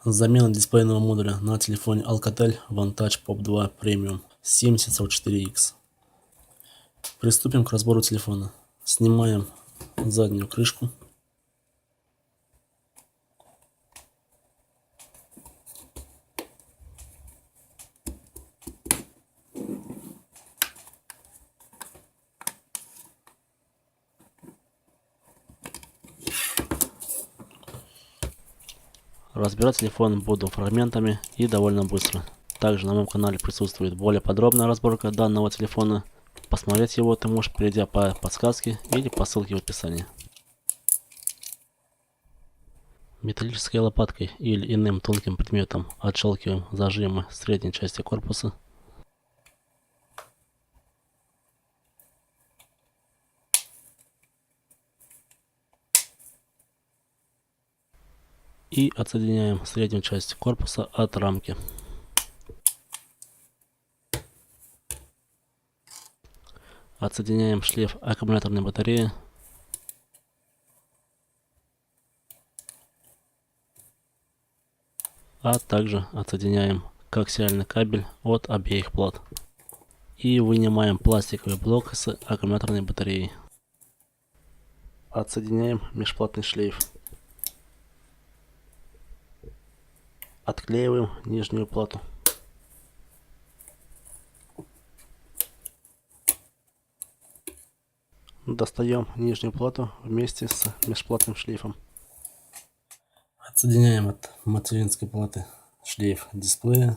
Замена дисплейного модуля на телефоне Alcatel Vantage Pop 2 Premium 7044X. Приступим к разбору телефона. Снимаем заднюю крышку. Разбирать телефон буду фрагментами и довольно быстро. Также на моем канале присутствует более подробная разборка данного телефона. Посмотреть его ты можешь, перейдя по подсказке или по ссылке в описании. Металлической лопаткой или иным тонким предметом отщелкиваем зажимы средней части корпуса. И отсоединяем среднюю часть корпуса от рамки. Отсоединяем шлейф аккумуляторной батареи. А также отсоединяем коаксиальный кабель от обеих плат. И вынимаем пластиковый блок с аккумуляторной батареей. Отсоединяем межплатный шлейф. Отклеиваем нижнюю плату. Достаем нижнюю плату вместе с межплатным шлейфом. Отсоединяем от материнской платы шлейф дисплея,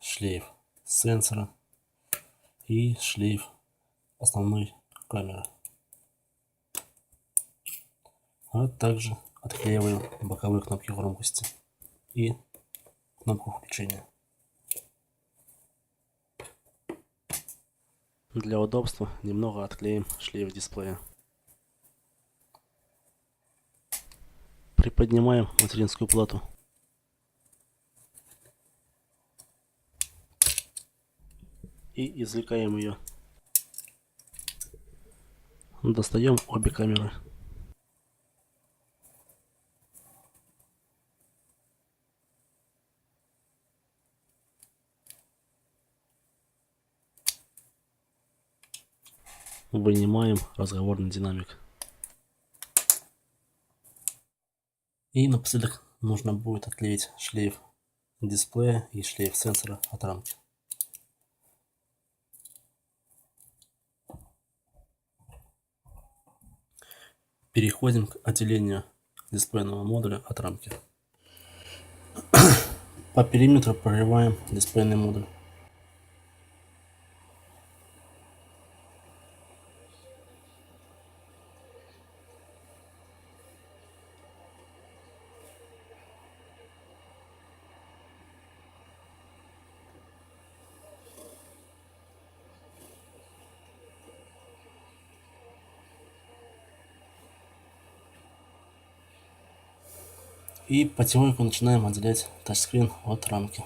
шлейф сенсора и шлейф основной камеры. А также отклеиваем боковые кнопки громкости и кнопку включения. Для удобства немного отклеим шлейф дисплея. Приподнимаем материнскую плату. И извлекаем ее. Достаем обе камеры. Вынимаем разговорный динамик. И напоследок нужно будет отклеить шлейф дисплея и шлейф сенсора от рамки. Переходим к отделению дисплейного модуля от рамки. По периметру прорываем дисплейный модуль. И потихоньку начинаем отделять тачскрин от рамки.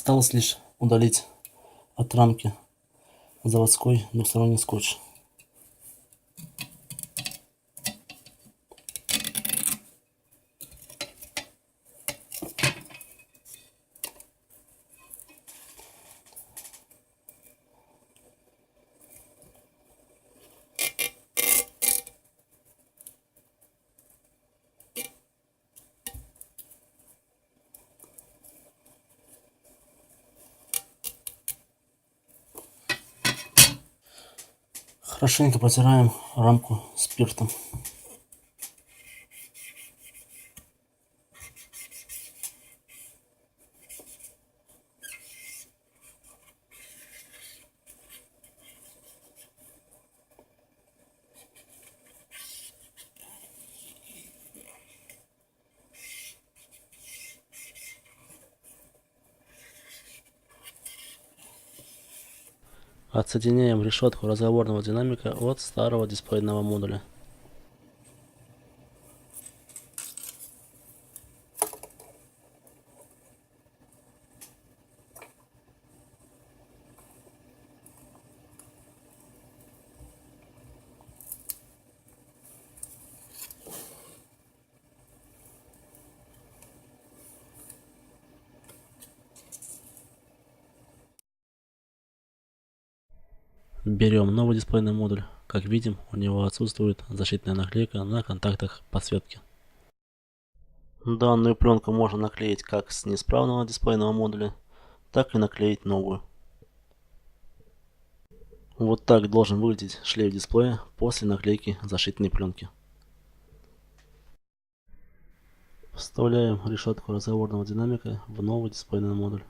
Осталось лишь удалить от рамки заводской двухсторонний скотч. Хорошенько протираем рамку спиртом. Отсоединяем решетку разговорного динамика от старого дисплейного модуля. Берем новый дисплейный модуль. Как видим, у него отсутствует защитная наклейка на контактах подсветки. Данную пленку можно наклеить как с неисправного дисплейного модуля, так и наклеить новую. Вот так должен выглядеть шлейф дисплея после наклейки защитной пленки. Вставляем решетку разговорного динамика в новый дисплейный модуль.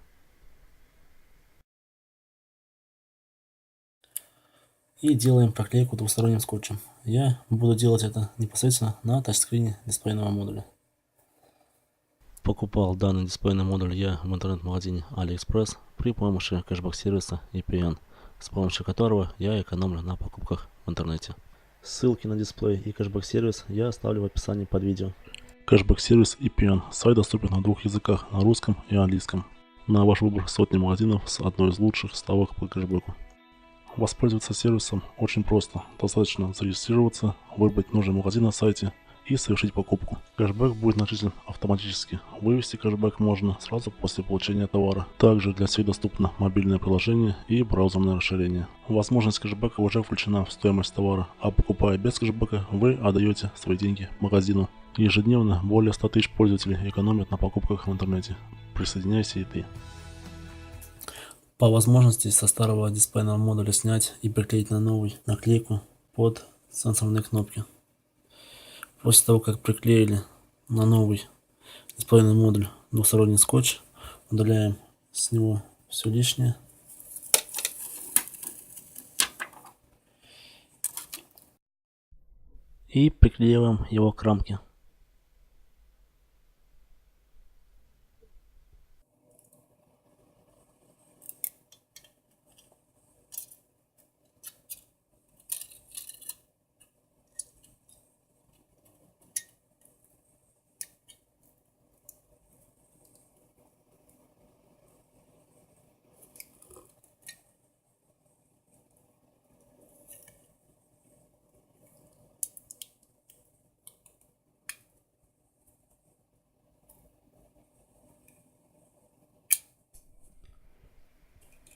И делаем проклейку двухсторонним скотчем. Я буду делать это непосредственно на тачскрине дисплейного модуля. Покупал данный дисплейный модуль я в интернет-магазине AliExpress при помощи кэшбэк-сервиса EPN, с помощью которого я экономлю на покупках в интернете. Ссылки на дисплей и кэшбэк-сервис я оставлю в описании под видео. Кэшбэк-сервис EPN. Сайт доступен на двух языках, на русском и английском. На ваш выбор сотни магазинов с одной из лучших ставок по кэшбэку. Воспользоваться сервисом очень просто. Достаточно зарегистрироваться, выбрать нужный магазин на сайте и совершить покупку. Кэшбэк будет начислен автоматически. Вывести кэшбэк можно сразу после получения товара. Также для всех доступно мобильное приложение и браузерное расширение. Возможность кэшбэка уже включена в стоимость товара, а покупая без кэшбэка, вы отдаете свои деньги магазину. Ежедневно более 100 тысяч пользователей экономят на покупках в интернете. Присоединяйся и ты. По возможности со старого дисплейного модуля снять и приклеить на новый наклейку под сенсорные кнопки. После того, как приклеили на новый дисплейный модуль двухсторонний скотч, удаляем с него все лишнее. И приклеиваем его к рамке.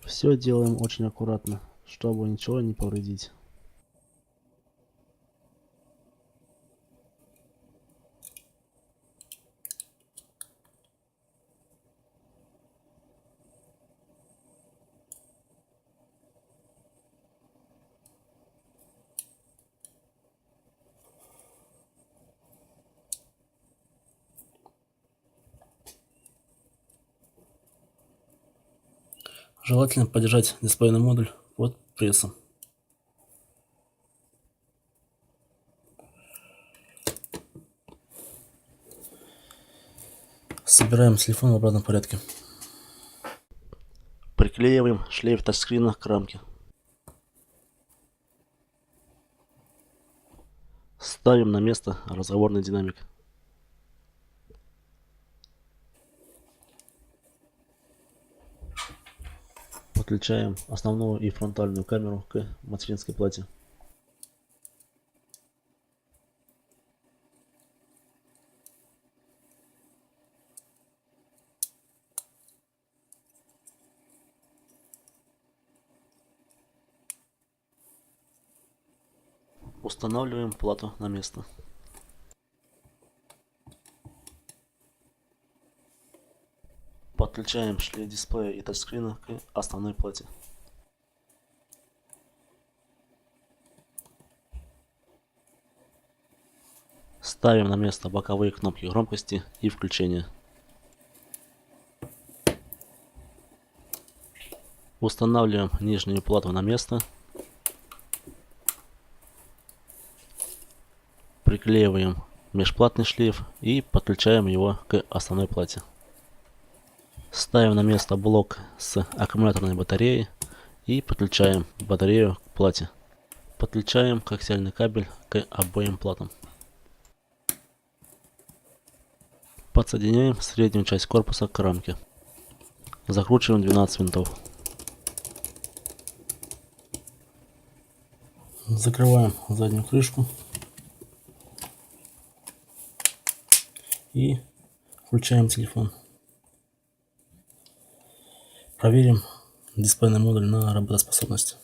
Все делаем очень аккуратно, чтобы ничего не повредить. Желательно подержать дисплейный модуль под прессом. Собираем телефон в обратном порядке. Приклеиваем шлейф тачскрина к рамке. Ставим на место разговорный динамик. Подключаем основную и фронтальную камеру к материнской плате. Устанавливаем плату на место. Подключаем шлейф дисплея и тачскрина к основной плате. Ставим на место боковые кнопки громкости и включения. Устанавливаем нижнюю плату на место. Приклеиваем межплатный шлейф и подключаем его к основной плате. Ставим на место блок с аккумуляторной батареей и подключаем батарею к плате. Подключаем коаксиальный кабель к обоим платам. Подсоединяем среднюю часть корпуса к рамке. Закручиваем 12 винтов. Закрываем заднюю крышку и включаем телефон. Проверим дисплейный модуль на работоспособность.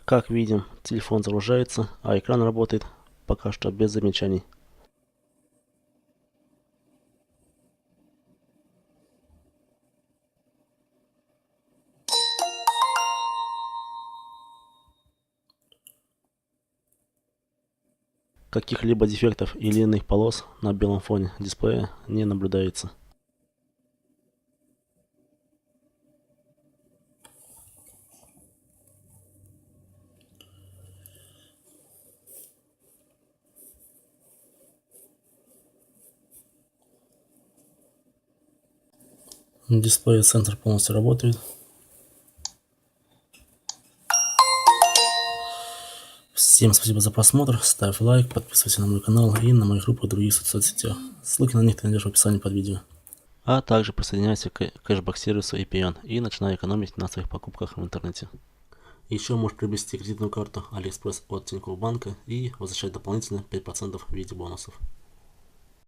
Как видим, телефон загружается, а экран работает пока что без замечаний. Каких-либо дефектов или иных полос на белом фоне дисплея не наблюдается. Дисплей и сенсор полностью работают. Всем спасибо за просмотр, ставь лайк, подписывайся на мой канал и на мои группы в других соцсетях. Ссылки на них ты найдешь в описании под видео. А также присоединяйся к кэшбэк-сервису EPN и начинай экономить на своих покупках в интернете. Еще можешь приобрести кредитную карту AliExpress от Тинькофф банка и возвращать дополнительно 5% в виде бонусов.